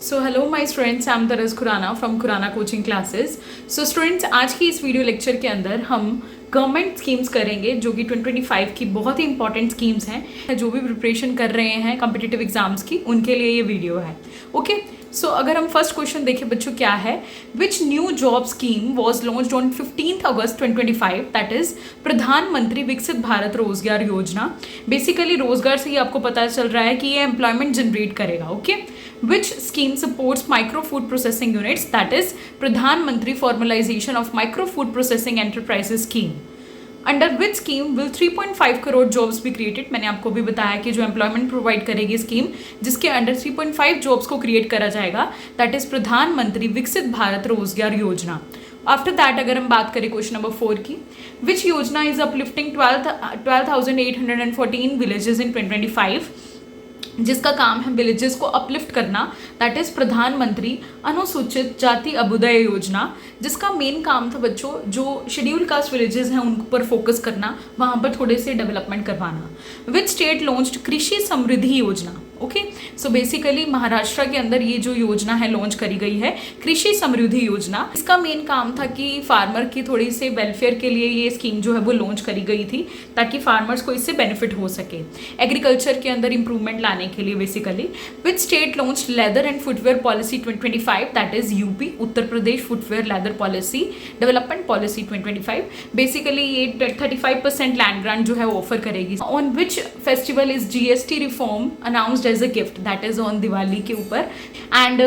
So hello my students, I am Taras Khurana from Khurana coaching classes. So students, आज की इस video lecture के अंदर हम गवर्नमेंट स्कीम्स करेंगे जो कि 2025 की बहुत ही इंपॉर्टेंट स्कीम्स हैं। जो भी प्रिपरेशन कर रहे हैं कॉम्पिटिटिव एग्जाम्स की, उनके लिए ये वीडियो है। ओके, सो अगर हम फर्स्ट क्वेश्चन देखें बच्चों, क्या है, which new job scheme was launched on 15 August 2025, that is प्रधानमंत्री विकसित भारत रोजगार योजना। बेसिकली रोजगार से ही आपको पता चल रहा है कि ये एम्प्लॉयमेंट जनरेट करेगा। Okay, which scheme supports micro food processing units, that is pradhan mantri formalization of micro food processing enterprises scheme। Under which scheme will 3.5 crore jobs भी क्रिएटेड। मैंने आपको भी बताया कि जो एम्प्लॉयमेंट प्रोवाइड करेगी स्कीम, जिसके अंडर 3.5 जॉब्स को क्रिएट करा जाएगा, दैट इज प्रधानमंत्री विकसित भारत रोजगार योजना। आफ्टर दैट अगर हम बात करें क्वेश्चन नंबर 4 की, विच योजना इज अपलिफ्टिंग 12,814 विलेजेस इन 2025, जिसका काम है विलेजेस को अपलिफ्ट करना, दैट इज प्रधानमंत्री अनुसूचित जाति अभ्युदय योजना, जिसका मेन काम था बच्चों जो शेड्यूल कास्ट विलेजेस हैं उन पर फोकस करना, वहाँ पर थोड़े से डेवलपमेंट करवाना। विच स्टेट लॉन्च्ड कृषि समृद्धि योजना। ओके, सो बेसिकली महाराष्ट्र के अंदर ये जो योजना है लॉन्च करी गई है, कृषि समृद्धि योजना। इसका मेन काम था कि फार्मर की थोड़ी से वेलफेयर के लिए ये स्कीम जो है वो लॉन्च करी गई थी, ताकि फार्मर्स को इससे बेनिफिट हो सके, एग्रीकल्चर के अंदर इंप्रूवमेंट लाने के लिए basically. Which state launch leather and footwear policy 2025, that is UP, Uttar Pradesh footwear leather policy development policy 2025। Basically ये 35% लैंड ग्रांट जो है ऑफर करेगी। On which festival is GST reform announced as a gift, that is on Diwali के ऊपर। And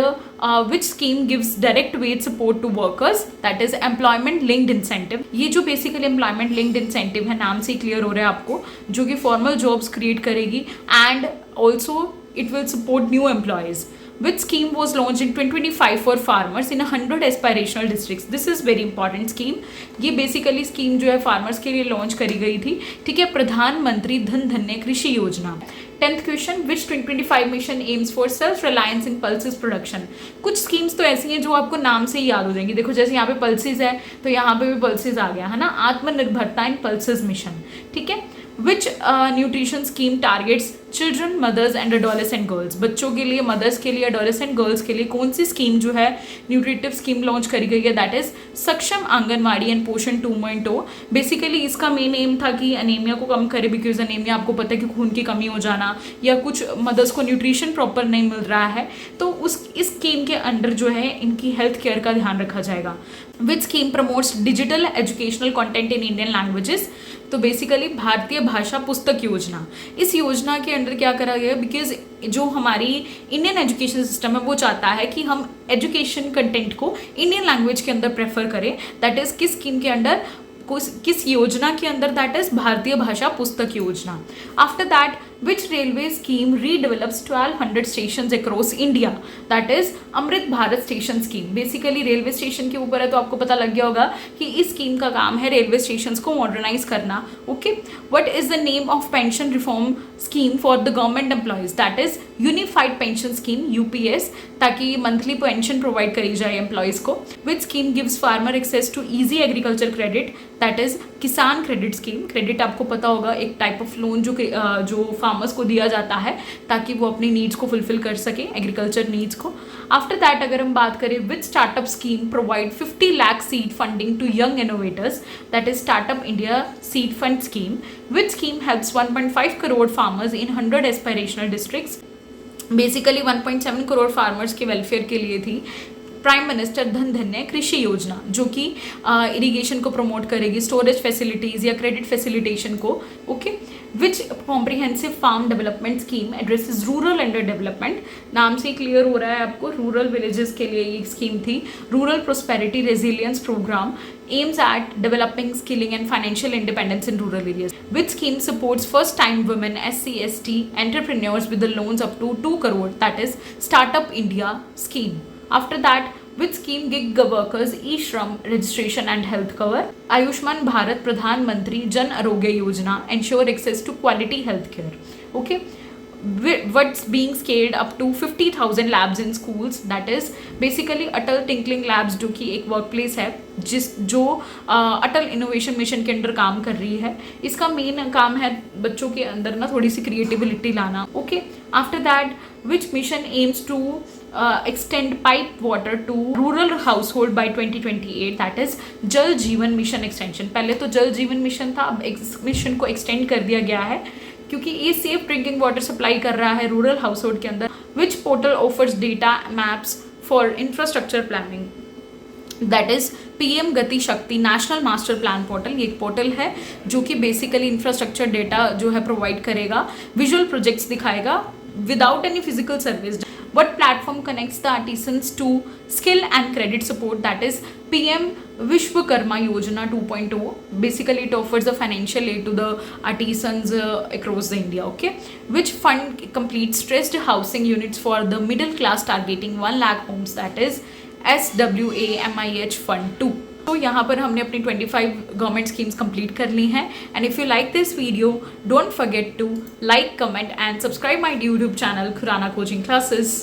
which scheme gives direct wage support to workers, that is employment linked incentive. ये जो basically employment linked incentive है, नाम से clear हो रहा है आपको, जो कि फॉर्मल जॉब्स क्रिएट करेगी and also it will support new employees. Which scheme was launched in 2025 for farmers in 100 aspirational districts? This is very important scheme। ये बेसिकली स्कीम जो है फार्मर्स के लिए लॉन्च करी गई थी, ठीक है, प्रधानमंत्री धन धन्य कृषि योजना। 10th question, which 2025 mission AIIMS for self reliance in pulses production. कुछ स्कीम्स तो ऐसी हैं जो आपको नाम से ही याद हो जाएंगी। देखो जैसे यहाँ पे पल्सेस है तो यहाँ पे भी पल्सेस आ गया है ना, आत्मनिर्भरता इन पल्सेस मिशन, ठीक है। Which nutrition scheme targets children, mothers and adolescent girls. बच्चों के लिए, मदर्स के लिए, एडोलेसेंट गर्ल्स के लिए कौन सी स्कीम जो है न्यूट्रिटिव स्कीम लॉन्च करी गई है, दैट इज सक्षम आंगनवाड़ी एंड पोषण 2.0। बेसिकली इसका मेन एम था कि अनीमिया को कम करे, बिकॉज अनीमिया आपको पता है कि खून की कमी हो जाना या कुछ मदर्स को न्यूट्रिशन प्रॉपर नहीं मिल रहा है, तो इस स्कीम के अंडर जो है इनकी हेल्थ केयर का ध्यान रखा जाएगा। विच scheme promotes digital educational content in Indian languages, तो बेसिकली भारतीय भाषा पुस्तक योजना। इस योजना के अंडर क्या करा गया, बिकॉज जो हमारी इंडियन एजुकेशन सिस्टम है वो चाहता है कि हम एजुकेशन कंटेंट को इंडियन लैंग्वेज के अंदर प्रेफर करें, दैट इज किस स्कीम के अंडर, किस योजना के अंदर, दैट इज भारतीय Bhasha Pustak Yojana. After that which railway scheme redevelops 1200 station across India, that is Amrit Bharat station scheme. Basically railway station के ऊपर है तो आपको पता लग गया होगा कि इस स्कीम का काम है रेलवे स्टेशन को मॉडर्नाइज करना। Okay, what is the name of pension reform scheme for the government employees, that is unified pension scheme UPS, ताकि मंथली पेंशन प्रोवाइड करी जाए एम्प्लॉयज को। Which scheme gives farmer access to easy agriculture credit, that is Kisan credit scheme. Credit आपको पता होगा एक type of loan जो farmers को दिया जाता है ताकि वो अपनी नीड्स को फुलफिल कर सके, एग्रीकल्चर नीड्स को। आफ्टर दैट अगर हम बात करें, which startup scheme provide 50 lakh seed funding to young innovators, that is startup India seed fund scheme. Which scheme helps 1.5 crore farmers in 100 aspirational districts. Basically 1.7 crore farmers के welfare के लिए थी प्राइम मिनिस्टर धन धन्य कृषि योजना, जो कि इरिगेशन को प्रमोट करेगी, स्टोरेज फैसिलिटीज या क्रेडिट फैसिलिटेशन को। Okay, which comprehensive farm development scheme addresses rural under development, नाम से क्लियर हो रहा है आपको, रूरल विलेजेस के लिए ये स्कीम थी। Rural prosperity resilience program aims at developing skilling and financial independence in rural areas. Which scheme supports first time women, SC/ST entrepreneurs with the loans up to 2 crore, that is Startup India scheme. After that, which scheme gig workers e-shram registration and health cover? Ayushman Bharat Pradhan Mantri Jan Arogya Yojana ensure access to quality health care. Okay, what's being scaled up to 50,000 labs in schools, that is basically Atal tinkling labs, जो कि एक work place है जो अटल innovation mission के under काम कर रही है। इसका मेन काम है बच्चों के अंदर ना थोड़ी सी क्रिएटिविटी लाना। Okay, after that which mission aims to extend pipe water to rural household by 2028, that is जल जीवन मिशन एक्सटेंशन। पहले तो जल जीवन मिशन था, अब इस मिशन को एक्सटेंड कर दिया गया है क्योंकि ये सेफ ड्रिंकिंग वाटर सप्लाई कर रहा है रूरल हाउस होल्ड के अंदर। Which portal offers data maps for infrastructure planning, that is PM गति शक्ति नेशनल मास्टर प्लान पोर्टल। ये एक पोर्टल है जो कि बेसिकली इंफ्रास्ट्रक्चर डेटा जो है प्रोवाइड करेगा, विजुअल प्रोजेक्ट्स दिखाएगा without any physical service. What platform connects the artisans to skill and credit support, that is PM Vishwakarma Yojana 2.0. Basically it offers a financial aid to the artisans across the India. Okay, which fund completes stressed housing units for the middle class targeting 1 lakh homes, that is SWAMIH Fund 2. तो यहाँ पर हमने अपनी 25 government schemes complete कर ली हैं। And if you like this video, don't forget to like, comment and subscribe my YouTube channel Khurana coaching classes.